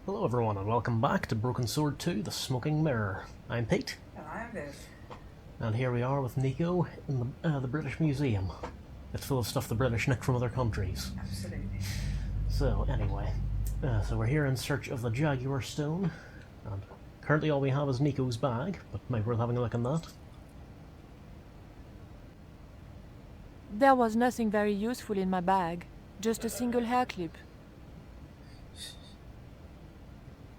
Hello everyone and welcome back to Broken Sword 2, The Smoking Mirror. I'm Pete. And I'm Viv. And here we are with Nico in the British Museum. It's full of stuff the British nicked from other countries. Absolutely. So anyway, so we're here in search of the Jaguar Stone. And currently all we have is Nico's bag, but maybe worth having a look in that. There was nothing very useful in my bag, just a single hair clip.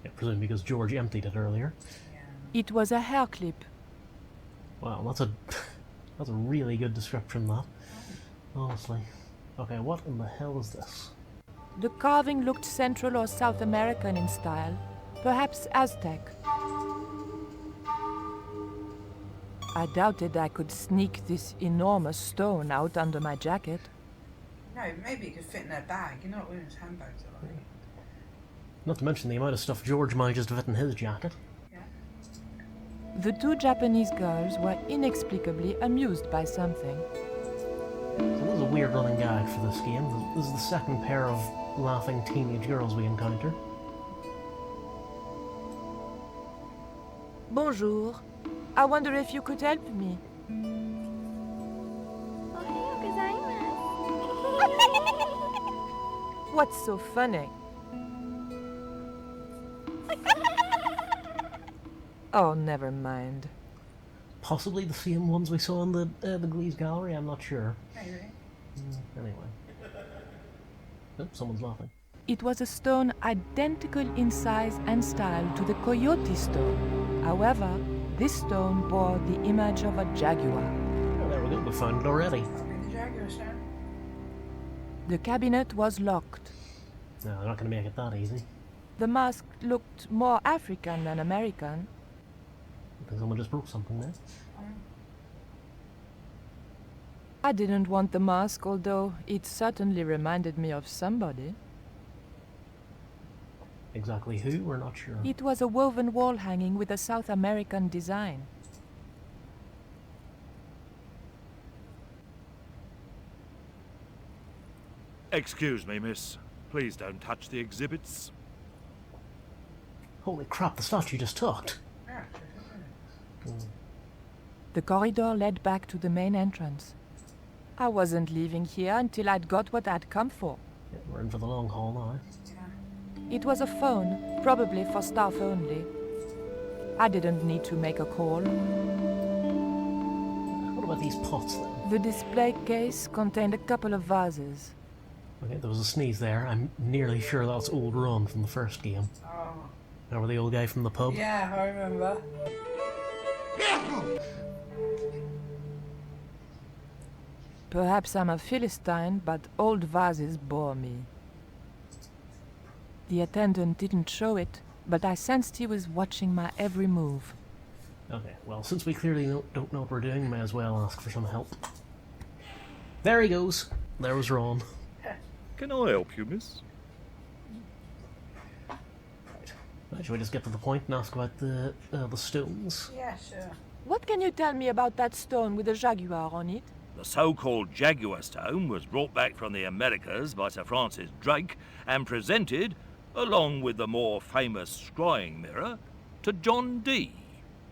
Yeah, presumably because George emptied it earlier. Yeah. It was a hair clip. Wow, that's a really good description, that. Honestly. Okay, what in the hell is this? The carving looked Central or South American in style, perhaps Aztec. I doubted I could sneak this enormous stone out under my jacket. No, maybe it could fit in their bag. You know what women's handbags are like. Not to mention the amount of stuff George manages to fit in his jacket. Yeah. The two Japanese girls were inexplicably amused by something. So this is a weird running gag for this game. This is the second pair of laughing teenage girls we encounter. Bonjour. I wonder if you could help me. What's so funny? Oh, never mind. Possibly the same ones we saw in the Glees Gallery, I'm not sure. Maybe. Anyway. Oh, someone's laughing. It was a stone identical in size and style to the Coyote stone. However, this stone bore the image of a jaguar. Oh, there we go, we found it already. That'll be the Jaguar stone. The cabinet was locked. No, they're not going to make it that easy. The mask looked more African than American. I think someone just broke something there. I didn't want the mask, although it certainly reminded me of somebody. Exactly who, we're not sure. It was a woven wall hanging with a South American design. Excuse me, miss. Please don't touch the exhibits. Holy crap, the statue just talked. Yeah. The corridor led back to the main entrance. I wasn't leaving here until I'd got what I'd come for. Yeah, we're in for the long haul now. Yeah. It was a phone, probably for staff only. I didn't need to make a call. What about these pots then? The display case contained a couple of vases. Okay, there was a sneeze there. I'm nearly sure that's old Ron from the first game. Oh. Remember the old guy from the pub? Yeah, I remember. Perhaps I'm a Philistine, but old vases bore me. The attendant didn't show it, but I sensed he was watching my every move. Okay, well, since we clearly don't know what we're doing, we may as well ask for some help. There he goes. There was Ron. Can I help you, miss? Right, shall we just get to the point and ask about the stones? Yeah, sure. What can you tell me about that stone with a jaguar on it? The so-called Jaguar stone was brought back from the Americas by Sir Francis Drake and presented, along with the more famous scrying mirror, to John Dee.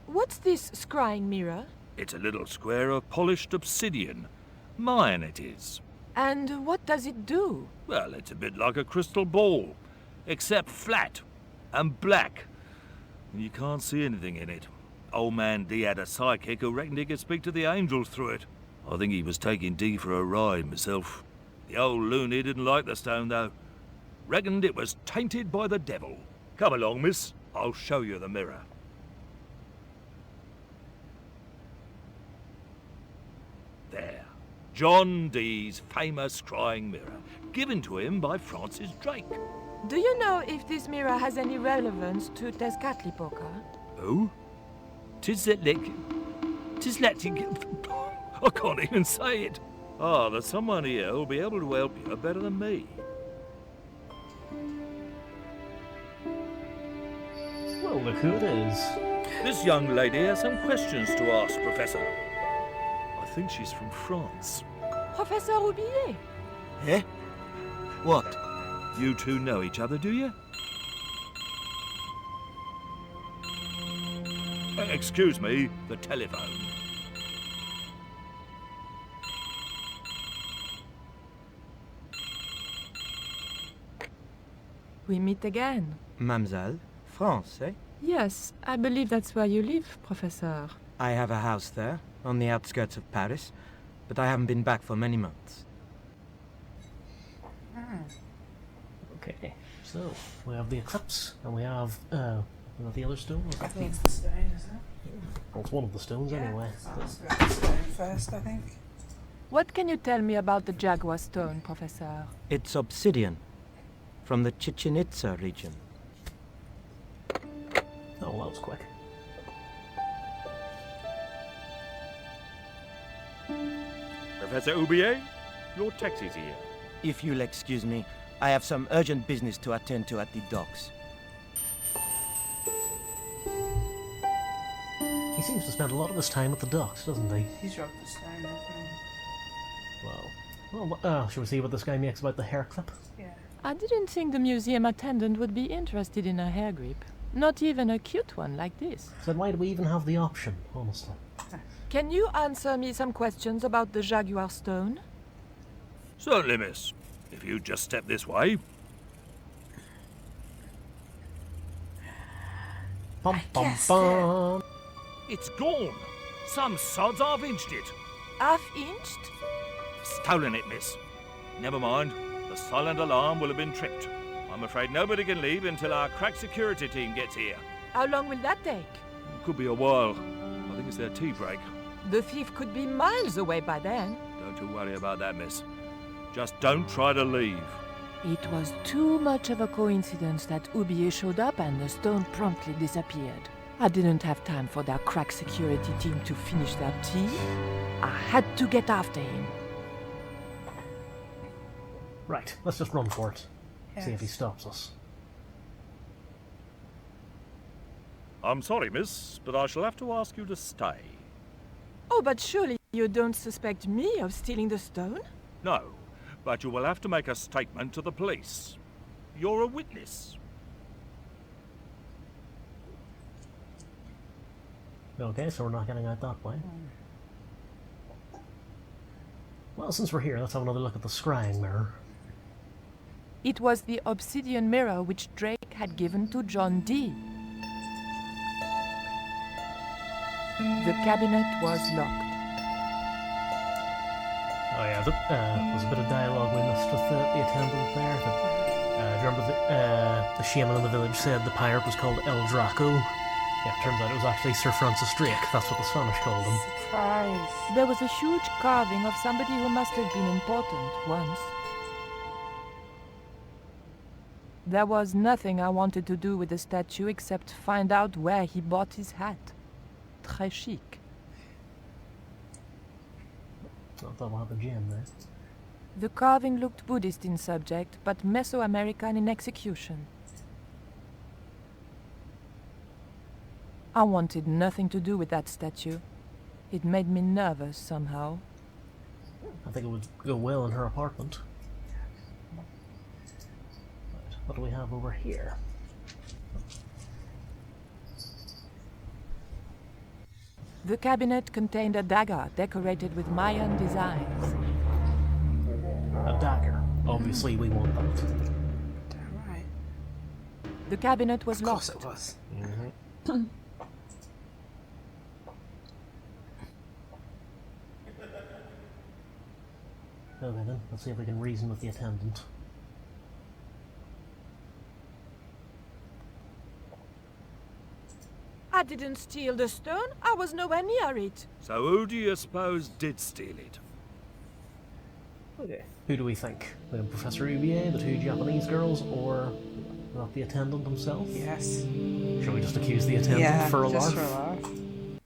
What's this scrying mirror? It's a little square of polished obsidian. Mine it is. And what does it do? Well, it's a bit like a crystal ball, except flat and black. You can't see anything in it. Old man Dee had a psychic who reckoned he could speak to the angels through it. I think he was taking Dee for a ride myself. The old loony didn't like the stone, though. Reckoned it was tainted by the devil. Come along, miss. I'll show you the mirror. There. John Dee's famous scrying mirror, given to him by Francis Drake. Do you know if this mirror has any relevance to Tezcatlipoca? Who? I can't even say it. Ah, there's someone here who'll be able to help you better than me. Well, look who it is. This young lady has some questions to ask, Professor. I think she's from France. Professor Roubillet? Eh? What? You two know each other, do you? Excuse me, the telephone. We meet again. Mademoiselle, France, eh? Yes, I believe that's where you live, Professor. I have a house there, on the outskirts of Paris, but I haven't been back for many months. Okay, so we have the eclipse, and we have the other stone. I think it's the stone, isn't it? Well, it's one of the stones anyway. So let's go with the stone first, I think. What can you tell me about the Jaguar stone, Professor? It's obsidian, from the Chichen Itza region. Oh, well, that was quick. Professor Oubier, your taxi's here. If you'll excuse me, I have some urgent business to attend to at the docks. He seems to spend a lot of his time at the docks, doesn't he? He's rubbed the stone, hasn't Well, shall we see what this guy makes about the hair clip? he? Yeah. I didn't think the museum attendant would be interested in a hair grip. Not even a cute one like this. So then why do we even have the option, honestly? Can you answer me some questions about the Jaguar stone? Certainly, miss. If you just step this way. Bum bum guessed bum! It's gone. Some sods half-inched it. Half-inched? Stolen it, miss. Never mind. The silent alarm will have been tripped. I'm afraid nobody can leave until our crack security team gets here. How long will that take? Could be a while. I think it's their tea break. The thief could be miles away by then. Don't you worry about that, miss. Just don't try to leave. It was too much of a coincidence that Oubier showed up and the stone promptly disappeared. I didn't have time for their crack security team to finish their tea. I had to get after him. Right, let's just run for it. See if he Yes. stops us. I'm sorry, miss, but I shall have to ask you to stay. Oh, but surely you don't suspect me of stealing the stone? No, but you will have to make a statement to the police. You're a witness. Okay, so we're not getting out that way. Well, since we're here, let's have another look at the scrying mirror. It was the obsidian mirror which Drake had given to John Dee. The cabinet was locked. Oh yeah, there's a bit of dialogue we missed with the attendant there. Do you remember the shaman in the village said the pirate was called El Draco? Yeah, turns out it was actually Sir Francis Drake. That's what the Spanish called him. Surprise. There was a huge carving of somebody who must have been important once. There was nothing I wanted to do with the statue except find out where he bought his hat. Très chic. I thought we'll have a gem there. The carving looked Buddhist in subject, but Mesoamerican in execution. I wanted nothing to do with that statue. It made me nervous somehow. I think it would go well in her apartment. Right, what do we have over here? The cabinet contained a dagger decorated with Mayan designs. A dagger. Obviously we want that. Damn right. The cabinet was Of course locked. it was. Okay then, let's see if we can reason with the attendant. I didn't steal the stone. I was nowhere near it. So who do you suppose did steal it? Okay. Who do we think? Professor Oubier, the two Japanese girls, or not the attendant himself? Yes. Shall we just accuse the attendant Yeah, for a just laugh? for a laugh.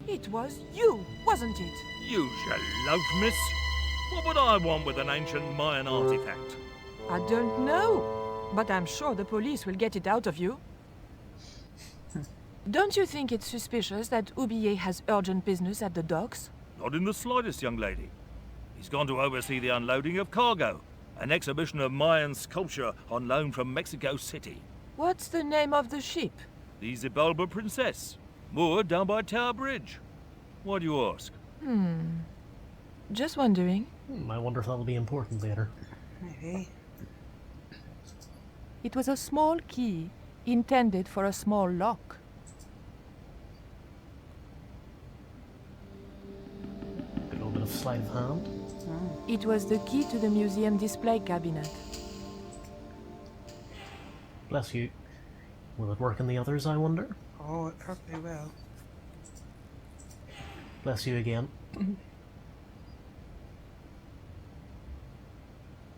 It was you, wasn't it? Use your loaf, miss. What would I want with an ancient Mayan artifact? I don't know, but I'm sure the police will get it out of you. Don't you think it's suspicious that Oubier has urgent business at the docks? Not in the slightest, young lady. He's gone to oversee the unloading of cargo, an exhibition of Mayan sculpture on loan from Mexico City. What's the name of the ship? The Xibalba Princess. Moored down by Tower Bridge. Why do you ask? Just wondering. I wonder if that'll be important later. Maybe. It was a small key intended for a small lock. A little bit of sleight of hand. It was the key to the museum display cabinet. Bless you. Will it work in the others, I wonder? Oh, it probably will. Bless you again.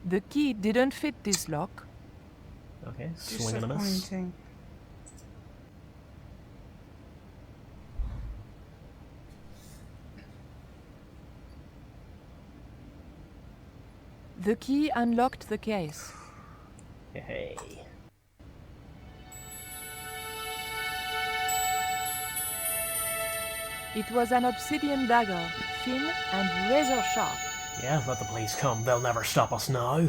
The key didn't fit this lock. Okay, swing and a miss. Disappointing. The key unlocked the case. Hey. It was an obsidian dagger, thin and razor sharp. Yeah, let the police come. They'll never stop us now.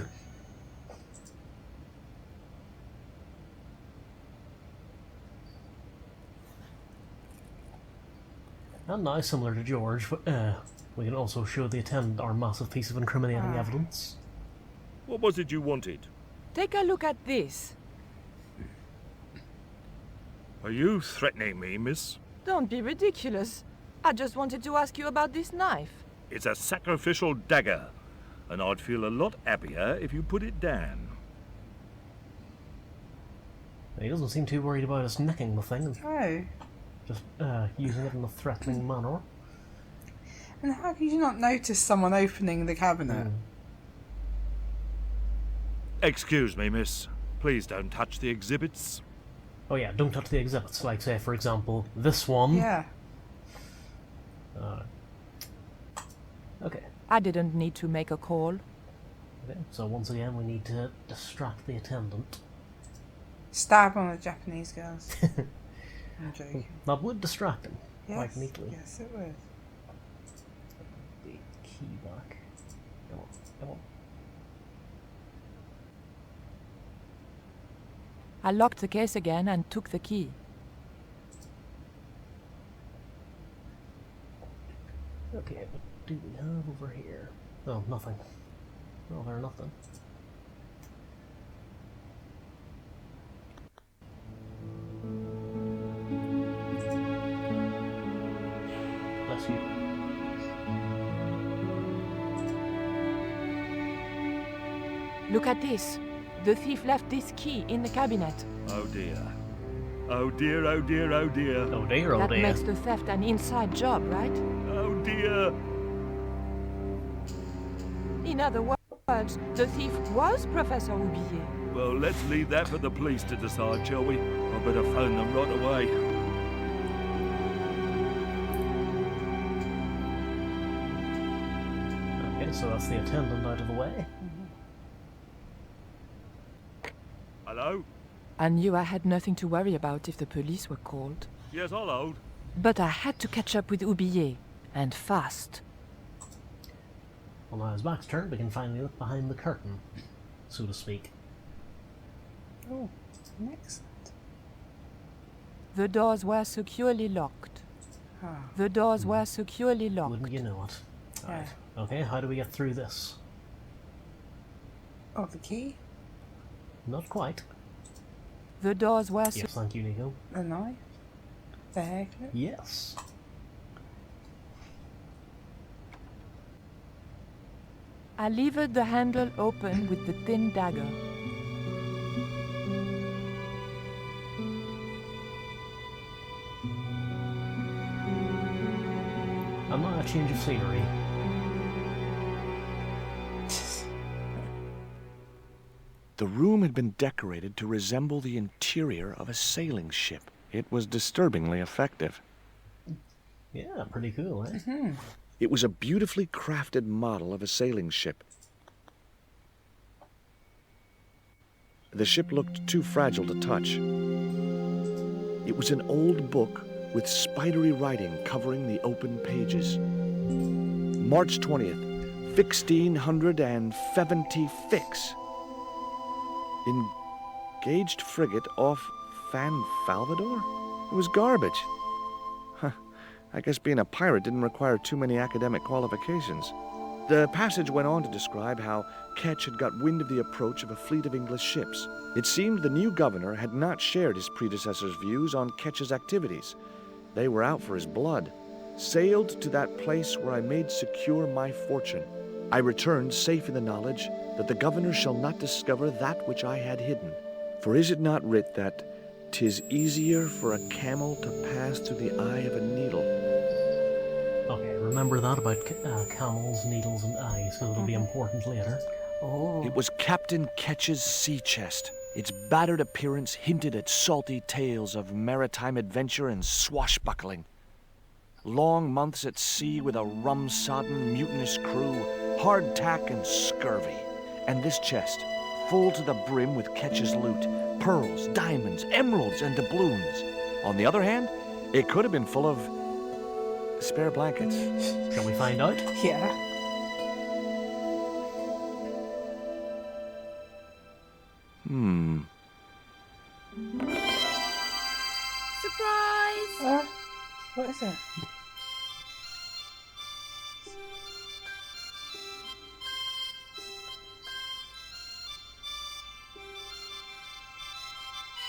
And now, similar to George, we can also show the attendant our massive piece of incriminating evidence. What was it you wanted? Take a look at this. Are you threatening me, miss? Don't be ridiculous. I just wanted to ask you about this knife. It's a sacrificial dagger, and I'd feel a lot happier if you put it down. He doesn't seem too worried about us nicking the thing, Oh. just using it in a threatening manner. And how could you not notice someone opening the cabinet? Excuse me, miss. Please don't touch the exhibits. Oh yeah, don't touch the exhibits, like say for example, this one. Yeah. Okay. I didn't need to make a call. Okay, so once again we need to distract the attendant. Stab one of the Japanese girls. I'm joking. That would distract him Yes. quite neatly. Yes, it would. The key back. Come on, come on. I locked the case again and took the key. Okay, what do we have over here? Oh, nothing. Oh, there's nothing. Bless you. Look at this. The thief left this key in the cabinet. Oh dear. Oh dear, oh dear, oh dear. Oh dear, oh That dear. makes the theft an inside job, right? Oh dear. In other words, the thief was Professor Oublier. Well, let's leave that for the police to decide, shall we? I better phone them right away. Okay, so that's the attendant out of the way. Hello? I knew I had nothing to worry about if the police were called. Yes, I'll hold. But I had to catch up with Oublier, and fast. Well, now his back's turned, we can finally look behind the curtain, so to speak. Oh, excellent. The doors were securely locked. Ah. The doors were securely locked. Wouldn't you know it? Yeah. Right. Okay, how do we get through this? Oh, the key? Not quite. The doors were Yes, thank you, Nico. The knife? The hair clip? Yes. I levered the handle open with the thin dagger. And now a change of scenery. The room had been decorated to resemble the interior of a sailing ship. It was disturbingly effective. Yeah, pretty cool, eh? It was a beautifully crafted model of a sailing ship. The ship looked too fragile to touch. It was an old book with spidery writing covering the open pages. March 20th, 1670 fix. Engaged frigate off Fan Salvador? It was garbage. I guess being a pirate didn't require too many academic qualifications. The passage went on to describe how Ketch had got wind of the approach of a fleet of English ships. It seemed the new governor had not shared his predecessor's views on Ketch's activities. They were out for his blood. Sailed to that place where I made secure my fortune. I returned safe in the knowledge that the governor shall not discover that which I had hidden. For is it not writ that 'tis easier for a camel to pass through the eye of a needle? Okay, remember that about camels, needles, and eyes, because it'll be important later. Oh. It was Captain Ketch's sea chest. Its battered appearance hinted at salty tales of maritime adventure and swashbuckling. Long months at sea with a rum-sodden, mutinous crew, hardtack and scurvy. And this chest, full to the brim with Ketch's loot, pearls, diamonds, emeralds, and doubloons. On the other hand, it could have been full of spare blankets. Shall we find out? Yeah. Surprise! What is it?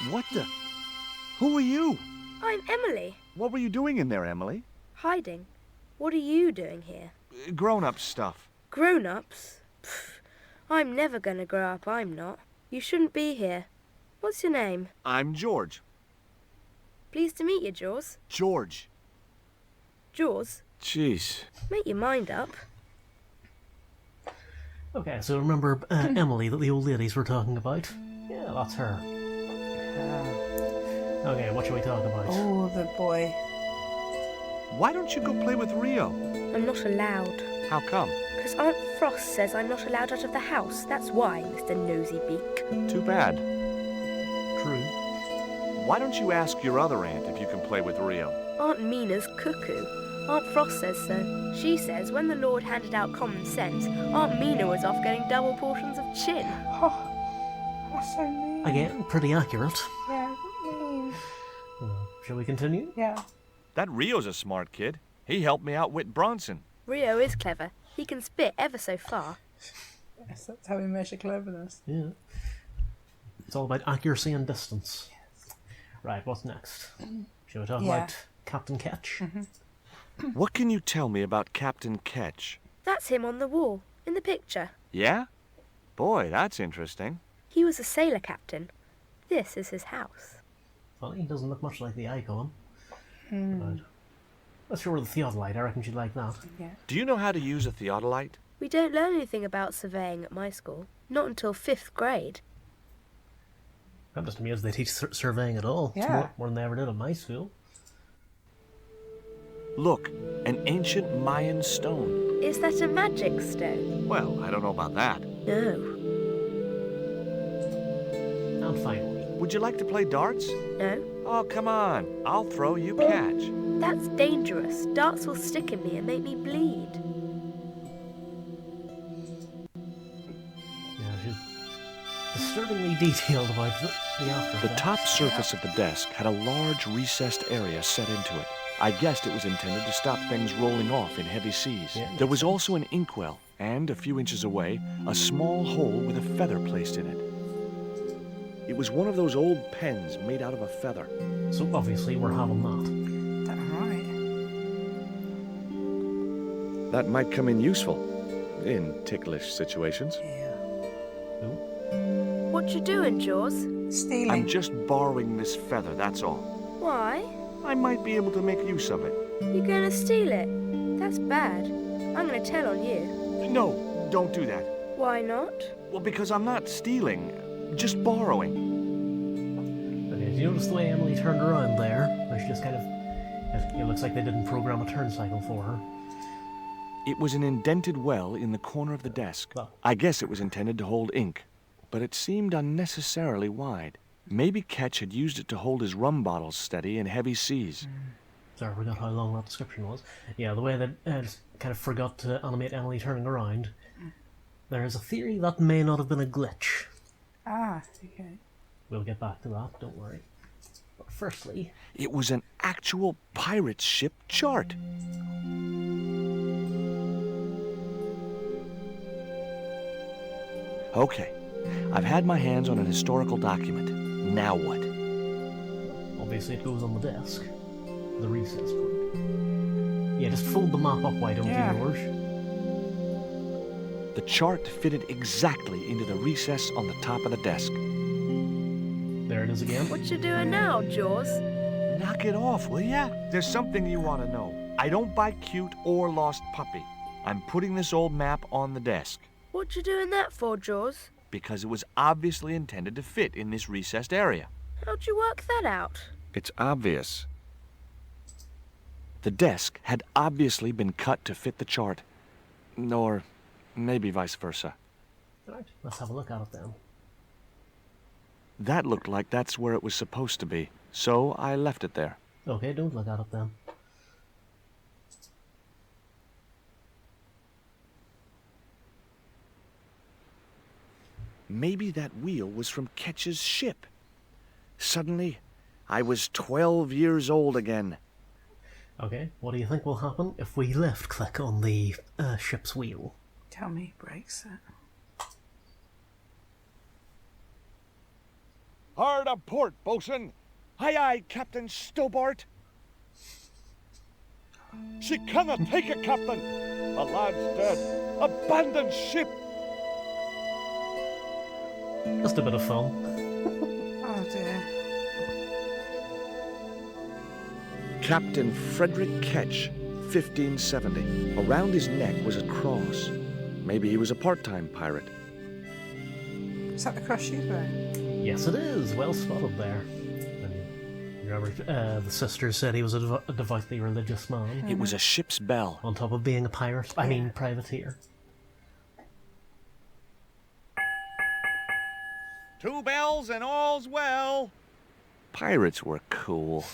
What the? Who are you? I'm Emily. What were you doing in there, Emily? Hiding. What are you doing here? Grown-up stuff. Grown-ups? Pfft, I'm never gonna grow up, I'm not. You shouldn't be here. What's your name? I'm George. Pleased to meet you, Jaws. George. Jaws, Jeez. make your mind up. Okay, so remember Emily that the old ladies were talking about? Yeah, that's her. Okay, what should we talk about? Oh, the boy. Why don't you go play with Rio? I'm not allowed. How come? Because Aunt Frost says I'm not allowed out of the house. That's why, Mr. Nosy Beak. Too bad. True. Why don't you ask your other aunt if you can play with Rio? Aunt Mina's cuckoo. Aunt Frost says so. She says when the Lord handed out common sense, Aunt Mina was off getting double portions of chin. Oh, that's so mean. Again, pretty accurate. Yeah, mean. Shall we continue? Yeah. That Rio's a smart kid. He helped me outwit Bronson. Rio is clever. He can spit ever so far. Yes, that's how we measure cleverness. Yeah. It's all about accuracy and distance. Right, what's next? Shall we talk about Captain Ketch? What can you tell me about Captain Ketch? That's him on the wall, in the picture. Yeah? Boy, that's interesting. He was a sailor captain. This is his house. Well, he doesn't look much like the icon. Right. Let's show her the theodolite. I reckon she'd like that. Yeah. Do you know how to use a theodolite? We don't learn anything about surveying at my school. Not until 5th grade. I'm just amazed they teach surveying at all. It's Yeah. more than they ever did at my school. Look, an ancient Mayan stone. Is that a magic stone? Well, I don't know about that. No. And finally, Would you like to play darts? No? Oh, come on. I'll throw, you catch. That's dangerous. Darts will stick in me and make me bleed. yeah, she's disturbingly detailed about the after. The top surface of the desk had a large recessed area set into it. I guessed it was intended to stop things rolling off in heavy seas. Yeah, There was also an inkwell, and a few inches away, a small hole with a feather placed in it. It was one of those old pens made out of a feather. So obviously we're having that. That's right. That might come in useful in ticklish situations. Yeah. What you doing, Jaws? Stealing. I'm just borrowing this feather, that's all. Why? I might be able to make use of it. You're gonna steal it? That's bad. I'm gonna tell on you. No, don't do that. Why not? Well, because I'm not stealing, just borrowing. Okay, did you notice the way Emily turned around there? Where she just kind of... It looks like they didn't program a turn cycle for her. It was an indented well in the corner of the desk. Well. I guess it was intended to hold ink, but it seemed unnecessarily wide. Maybe Ketch had used it to hold his rum bottles steady in heavy seas. Sorry, I forgot how long that description was. Yeah, the way that just kind of forgot to animate Emily turning around. There is a theory that may not have been a glitch. Ah, okay. We'll get back to that, don't worry. But Firstly, It was an actual pirate ship chart. Okay, I've had my hands on an historical document. Now what? obviously it goes on the desk. The recess point. Yeah, just fold the map up, why don't Yeah. you, George? The chart fitted exactly into the recess on the top of the desk. There it is again. What you doing now, Jaws? Knock it off, will ya? There's something you want to know. I don't buy cute or lost puppy. I'm putting this old map on the desk What you doing that for, Jaws? because it was obviously intended to fit in this recessed area. How'd you work that out? It's obvious. The desk had obviously been cut to fit the chart. Or maybe vice versa. Alright, let's have a look at it then. That looked like that's where it was supposed to be, so I left it there. Okay, don't look at it then. Maybe that wheel was from Ketch's ship. Suddenly, I was 12 years old again. Okay, what do you think will happen if we left-click on the ship's wheel? Tell me he breaks it. Hard a port, bosun. Aye, aye, Captain Stobart. She cannot take it, Captain. The lad's dead. Abandon ship. Just a bit of fun. Oh dear. Captain Frederick Ketch, 1570. Around his neck was a cross. Maybe he was a part-time pirate. Is that the cross she's wearing? Yes, it is. Well spotted there. And remember, the sisters said he was a devoutly religious man, It was a ship's bell. on top of being a pirate. I mean, privateer. 2 bells and all's well. Pirates were cool.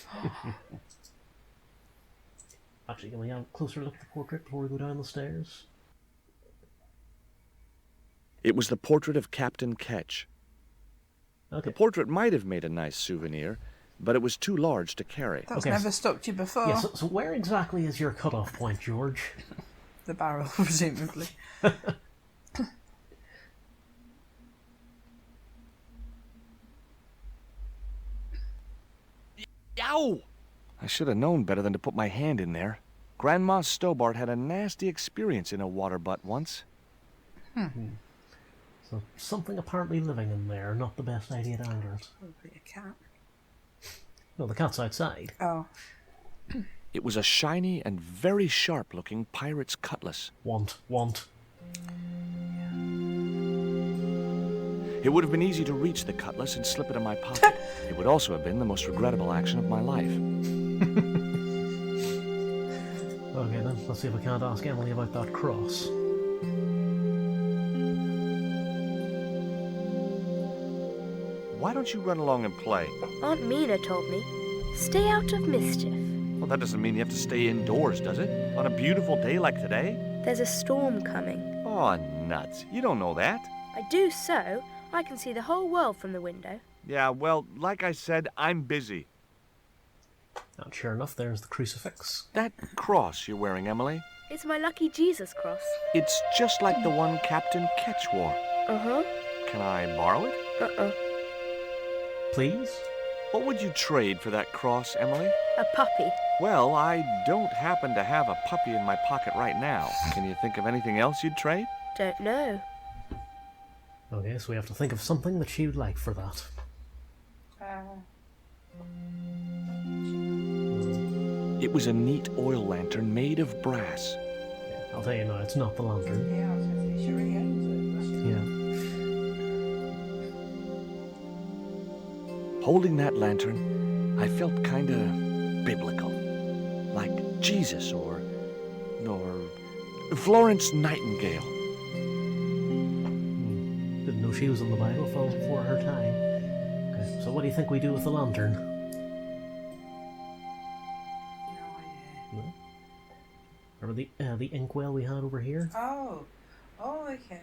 Actually, can we have a closer look at the portrait before we go down the stairs? It was the portrait of Captain Ketch. Okay. The portrait might have made a nice souvenir, but it was too large to carry. That's Okay, never stopped you before. Yeah, so where exactly is your cutoff point, George? The barrel, presumably. Yow! I should have known better than to put my hand in there. Grandma Stobart had a nasty experience in a water butt once. So something apparently living in there, not the best idea to anger it. Probably a cat. No, the cat's outside. Oh. It was a shiny and very sharp-looking pirate's cutlass. Want. It would have been easy to reach the cutlass and slip it in my pocket. It would also have been the most regrettable action of my life. Okay then, let's see if we can't ask Emily about that cross. Why don't you run along and play? Aunt Mina told me, stay out of mischief. Well, that doesn't mean you have to stay indoors, does it? On a beautiful day like today? There's a storm coming. Oh, nuts. You don't know that. I do so. I can see the whole world from the window. Yeah, well, like I said, I'm busy. And sure enough, there's the crucifix. That cross you're wearing, Emily, It's my lucky Jesus cross. it's just like the one Captain Ketch wore. Uh-huh. Can I borrow it? Uh-uh. Please? What would you trade for that cross, Emily? A puppy. Well, I don't happen to have a puppy in my pocket right now. Can you think of anything else you'd trade? Don't know. Okay, so we have to think of something that she would like for that. It was a neat oil lantern made of brass. Yeah, I'll tell you now, it's not the lantern. Yeah, I was going to say, she really owns it. Yeah. Holding that lantern, I felt kinda biblical. Like Jesus or Florence Nightingale. Didn't know she was in the Bible, fell before her time. Okay, so what do you think we do with the lantern? No idea. No? Remember the inkwell we had over here? Oh. Oh, okay.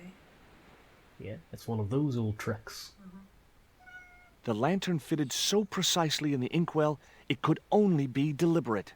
Yeah, it's one of those old tricks. The lantern fitted so precisely in the inkwell, it could only be deliberate.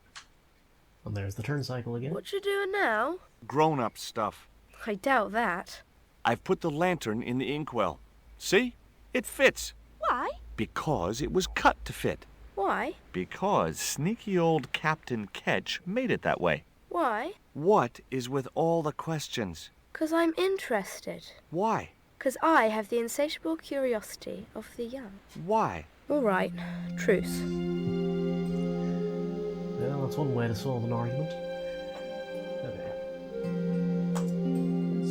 And there's the turn cycle again. What you doing now? Grown-up stuff. I doubt that. I've put the lantern in the inkwell. See? It fits. Why? Because it was cut to fit. Why? Because sneaky old Captain Ketch made it that way. Why? What is with all the questions? 'Cause I'm interested. Why? 'Cause I have the insatiable curiosity of the young. Why? All right, truce. Well, that's one way to solve an argument. Okay.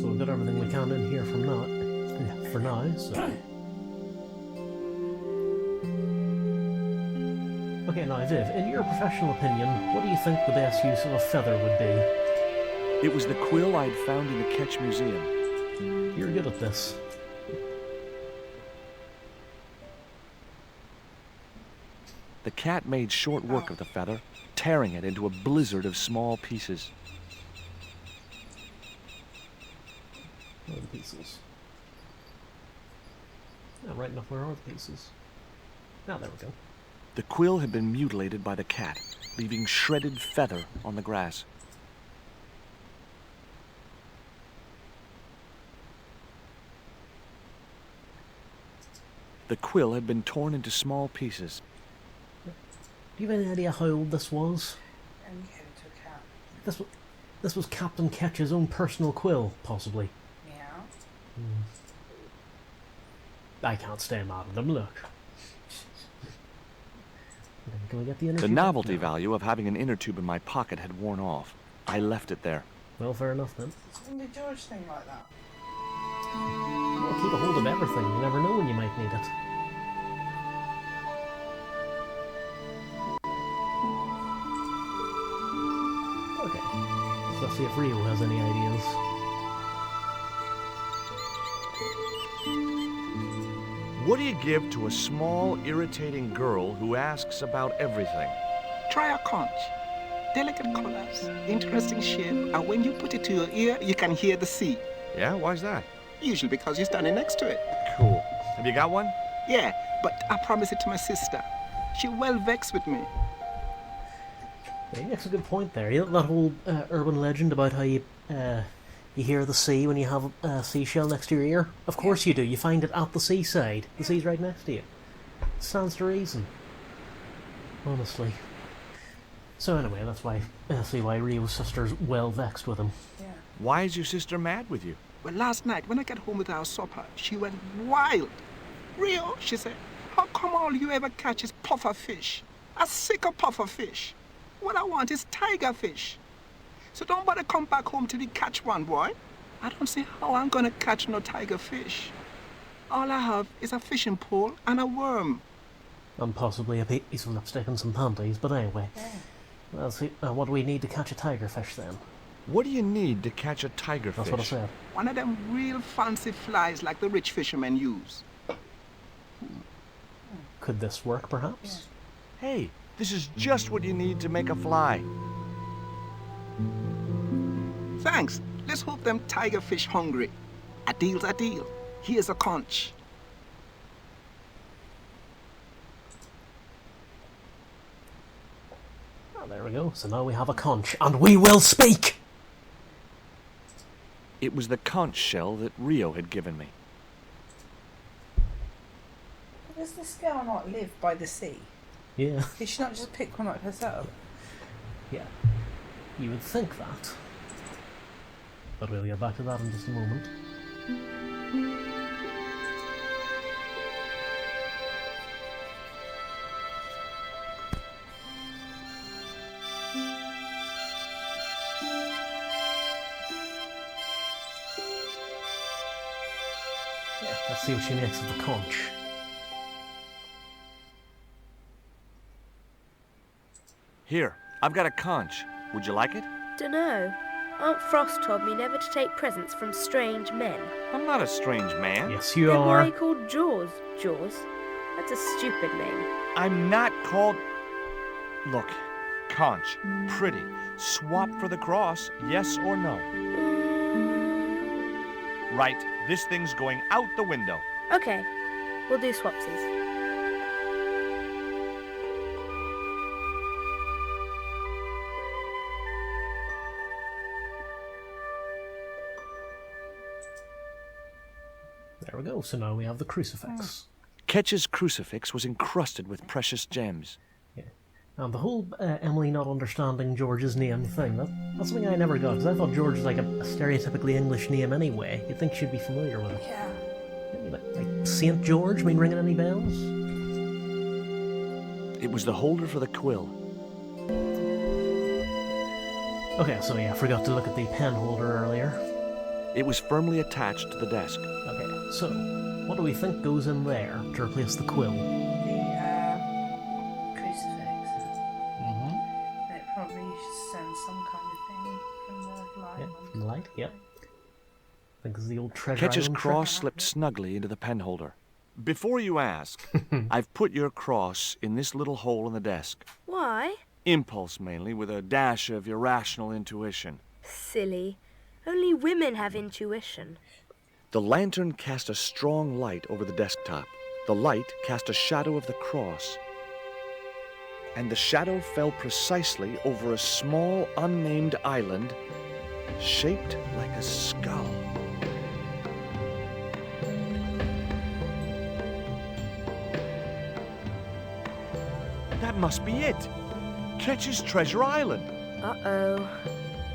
So we've got everything we can in here from now. Yeah, for now, so... Okay, now Viv, in your professional opinion, what do you think the best use of a feather would be? It was the quill I'd found in the Ketch Museum. You're good at this. The cat made short work of the feather, tearing it into a blizzard of small pieces. Where are the pieces? Yeah, right enough, where are the pieces? Ah, there we go. The quill had been mutilated by the cat, leaving shredded feather on the grass. The quill had been torn into small pieces. Do you have any idea how old this was? And give it to a cat. This was Captain Ketch's own personal quill, possibly. Yeah. I can't stay mad at them, look. Can we get the inner The tube? novelty No. value of having an inner tube in my pocket had worn off. I left it there. Well, fair enough then. Isn't the George thing like that? Well, keep a hold of everything. You never know when you might need it. Okay. So let's see if Rio has any ideas. What do you give to a small, irritating girl who asks about everything? Try a conch. Delicate colors, interesting shape, and when you put it to your ear, you can hear the sea. Yeah, why's that? Usually because you're standing next to it. Cool. Have you got one? Yeah, but I promised it to my sister. She well vexed with me. Yeah, that's a good point there. You know that whole urban legend about how you hear the sea when you have a seashell next to your ear? Of course you do. You find it at the seaside. The sea's right next to you. Stands to reason. Honestly. So anyway, that's why see why Rio's sister's well vexed with him. Yeah. Why is your sister mad with you? Well, last night when I got home with our supper, she went wild. Rio, she said, how come all you ever catch is puffer fish? A sicker puffer fish. What I want is tiger fish. So don't bother come back home till you catch one, boy. I don't see how I'm gonna catch no tiger fish. All I have is a fishing pole and a worm. And possibly a piece of lipstick and some panties, but anyway. Yeah. Well, see, what do we need to catch a tigerfish then? What do you need to catch a tigerfish? That's what I said. One of them real fancy flies like the rich fishermen use. Could this work, perhaps? Hey, this is just what you need to make a fly. Thanks. Let's hope them tiger fish hungry. A deal's a deal. Here's a conch. Oh, there we go. So now we have a conch, and we will speak! It was the conch shell that Rio had given me. Does this girl not live by the sea? Yeah. Did she not just pick one up herself? Yeah. You would think that. But we'll get back to that in just a moment. Yeah, let's see what she makes of the conch. Here, I've got a conch. Would you like it? Dunno. Aunt Frost told me never to take presents from strange men. I'm not a strange man. Yes, you Then why are are. you called Jaws? Jaws? That's a stupid name. I'm not called... Look, conch, pretty. Swap for the cross, yes or no? Right, this thing's going out the window. Okay, we'll do swapsies. There we go. So now we have the crucifix. Ketch's crucifix was encrusted with precious gems. And the whole Emily not understanding George's name thing, that's something I never got, because I thought George was like a stereotypically English name anyway. You'd think she'd be familiar with it. Yeah. Like St. George, mean ringing any bells? It was the holder for the quill. Okay, so yeah, forgot to look at the pen holder earlier. It was firmly attached to the desk. Okay, so what do we think goes in there to replace the quill? The crucifix. Mm-hmm. It probably sends some kind of thing from the light. Yeah, from the light, yep. I think it's the old treasure Ketch's island cross trick. slipped snugly into the pen holder. Before you ask, I've put your cross in this little hole in the desk. Why? Impulse mainly, with a dash of irrational intuition. Silly. Only women have intuition. The lantern cast a strong light over the desktop. The light cast a shadow of the cross. And the shadow fell precisely over a small, unnamed island shaped like a skull. That must be it. Ketch's Treasure Island. Uh-oh.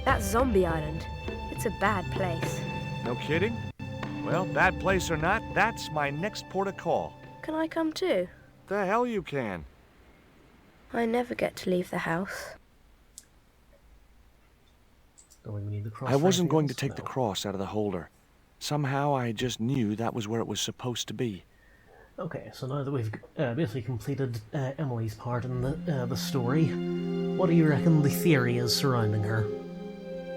That's Zombie Island. It's a bad place. No kidding? Well, bad place or not, that's my next port of call. Can I come too? The hell you can. I never get to leave the house. Don't we need the cross I for wasn't anything going to else? take the No. cross out of the holder. Somehow I just knew that was where it was supposed to be. Okay, so now that we've basically completed Emily's part in the story, what do you reckon the theory is surrounding her?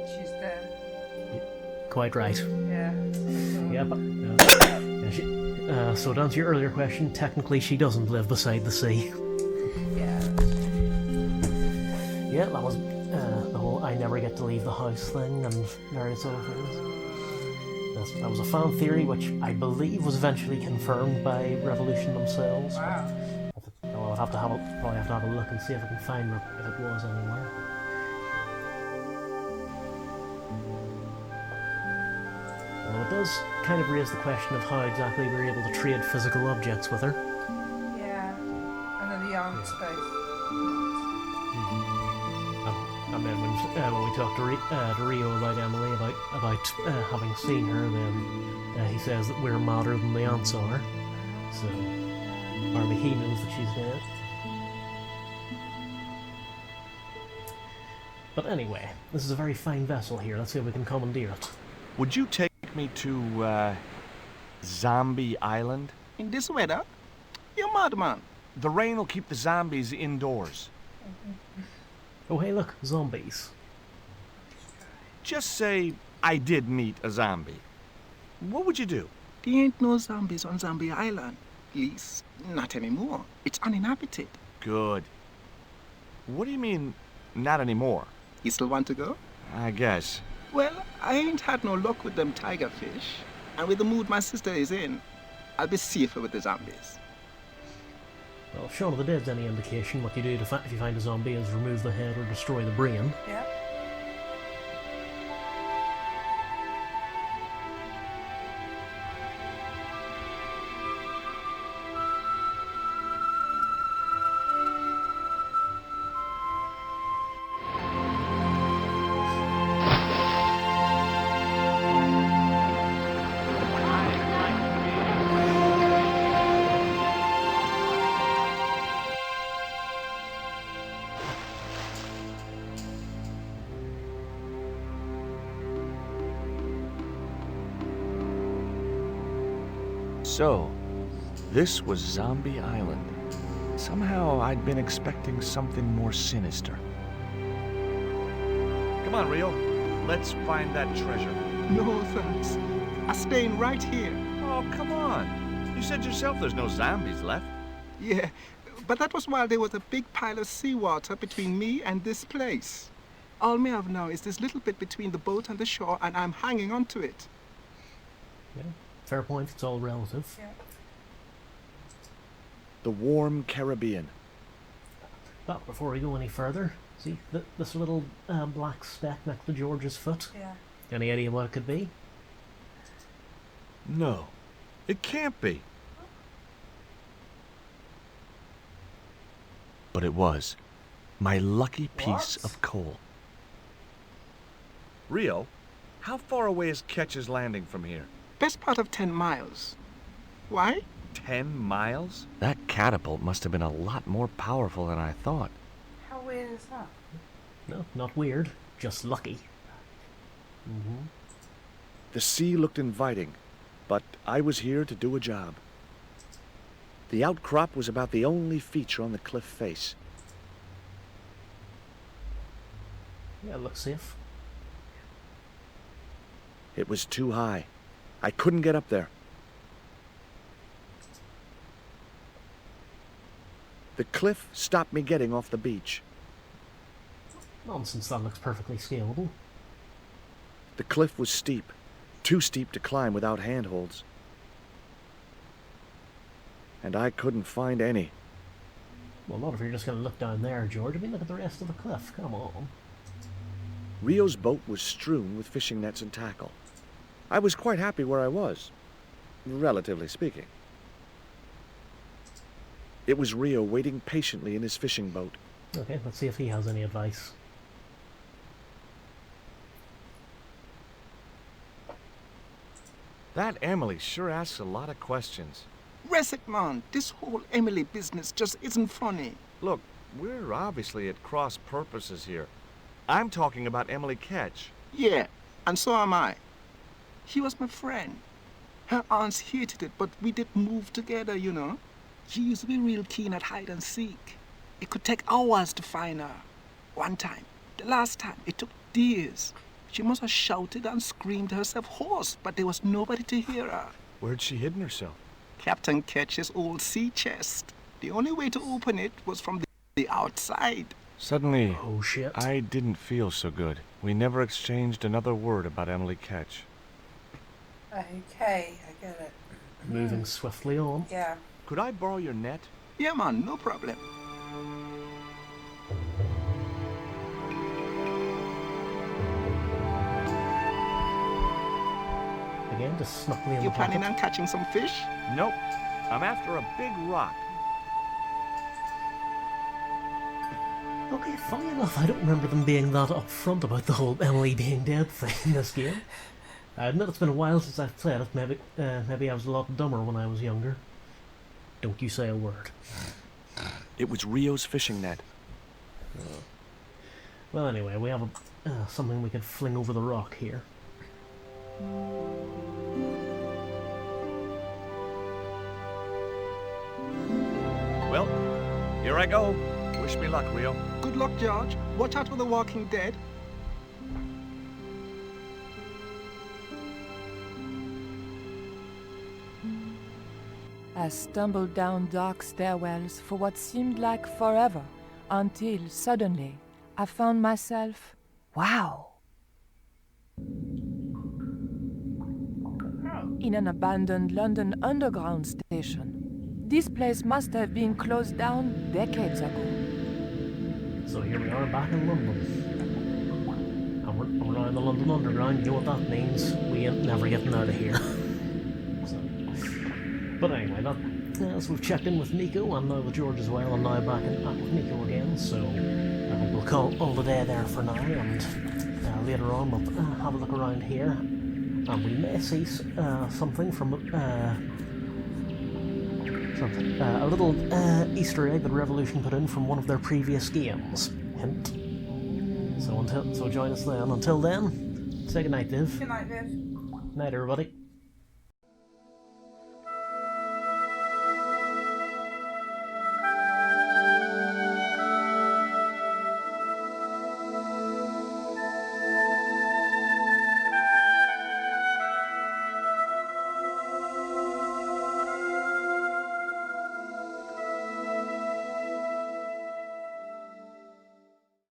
She's dead. Quite right. Yeah. Yep. So to answer your earlier question, technically she doesn't live beside the sea. Yeah. Yeah, that was the whole I never get to leave the house thing and various other things. That was a fan theory which I believe was eventually confirmed by Revolution themselves. Wow. I'll have to probably have to have a look and see if I can find if it was anywhere. Although it does kind of raise the question of how exactly we were able to trade physical objects with her. Yeah. And then the aunts both. And then when we talked to Rio about Emily about having seen her, then he says that we're madder than the aunts are. So, maybe he knows that she's dead. But anyway, this is a very fine vessel here. Let's see if we can commandeer it. Would you take me to, Zombie Island? In this weather? You're mad, man. The rain will keep the zombies indoors. Oh hey look, zombies. Just say I did meet a zombie. What would you do? There ain't no zombies on Zombie Island. At least, not anymore. It's uninhabited. Good. What do you mean, not anymore? You still want to go? I guess. Well, I ain't had no luck with them tiger fish. And with the mood my sister is in, I'll be safer with the zombies. Well, if Shaun of the Dead's any indication, what you do if you find a zombie is remove the head or destroy the brain. Yeah. So, this was Zombie Island. Somehow I'd been expecting something more sinister. Come on, Rio. Let's find that treasure. No, thanks. I'm staying right here. Oh, come on. You said yourself there's no zombies left. Yeah, but that was while there was a big pile of seawater between me and this place. All me have now is this little bit between the boat and the shore, and I'm hanging on to it. Yeah, fair point, it's all relative. Yeah. The warm Caribbean. But before we go any further, see this little black speck next to George's foot? Yeah. Any idea what it could be? No. It can't be. But it was. My lucky piece What? of coal. Rio, how far away is Ketch's Landing from here? Best part of 10 miles. Why? 10 miles? That catapult must have been a lot more powerful than I thought. How weird is that? No, not weird. Just lucky. The sea looked inviting, but I was here to do a job. The outcrop was about the only feature on the cliff face. Yeah, it looks safe. It was too high. I couldn't get up there. The cliff stopped me getting off the beach. Nonsense, that looks perfectly scalable. The cliff was steep, too steep to climb without handholds. And I couldn't find any. Well, not if you're just going to look down there, George. I mean, look at the rest of the cliff. Come on. Rio's boat was strewn with fishing nets and tackle. I was quite happy where I was, relatively speaking. It was Rio waiting patiently in his fishing boat. Okay, let's see if he has any advice. That Emily sure asks a lot of questions. Rest it, man. This whole Emily business just isn't funny. Look, we're obviously at cross purposes here. I'm talking about Emily Ketch. Yeah, and so am I. She was my friend. Her aunts hated it, but we did move together, you know. She used to be real keen at hide and seek. It could take hours to find her. One time, the last time, it took days. She must have shouted and screamed herself hoarse, but there was nobody to hear her. Where'd she hidden herself? Captain Ketch's old sea chest. The only way to open it was from the outside. Suddenly, Oh, shit. I didn't feel so good. We never exchanged another word about Emily Ketch. Okay, I get it. Moving swiftly on. Yeah. Could I borrow your net? Yeah, man, no problem. Again, just snuggly in You the planning pocket. on catching some fish? Nope. I'm after a big rock. Okay, funny enough, I don't remember them being that upfront about the whole Emily being dead thing in this game. I admit it's been a while since I've played it. Maybe I was a lot dumber when I was younger. Don't you say a word. It was Rio's fishing net. Well, anyway, we have something we could fling over the rock here. Well, here I go. Wish me luck, Rio. Good luck, George. Watch out for the Walking Dead. I stumbled down dark stairwells for what seemed like forever, until suddenly I found myself, wow, in an abandoned London Underground station. This place must have been closed down decades ago. So here we are back in London. And we're now in the London Underground. You know what that means? We ain't never getting out of here. But anyway, so we've checked in with Nico and now with George as well, and now back with Nico again, so I think we'll call all the day there for now, and later on we'll have a look around here, and we may see something from a little Easter egg that Revolution put in from one of their previous games. Hint. So join us then. Until then, say goodnight, Viv. Good night, Viv. Night, everybody.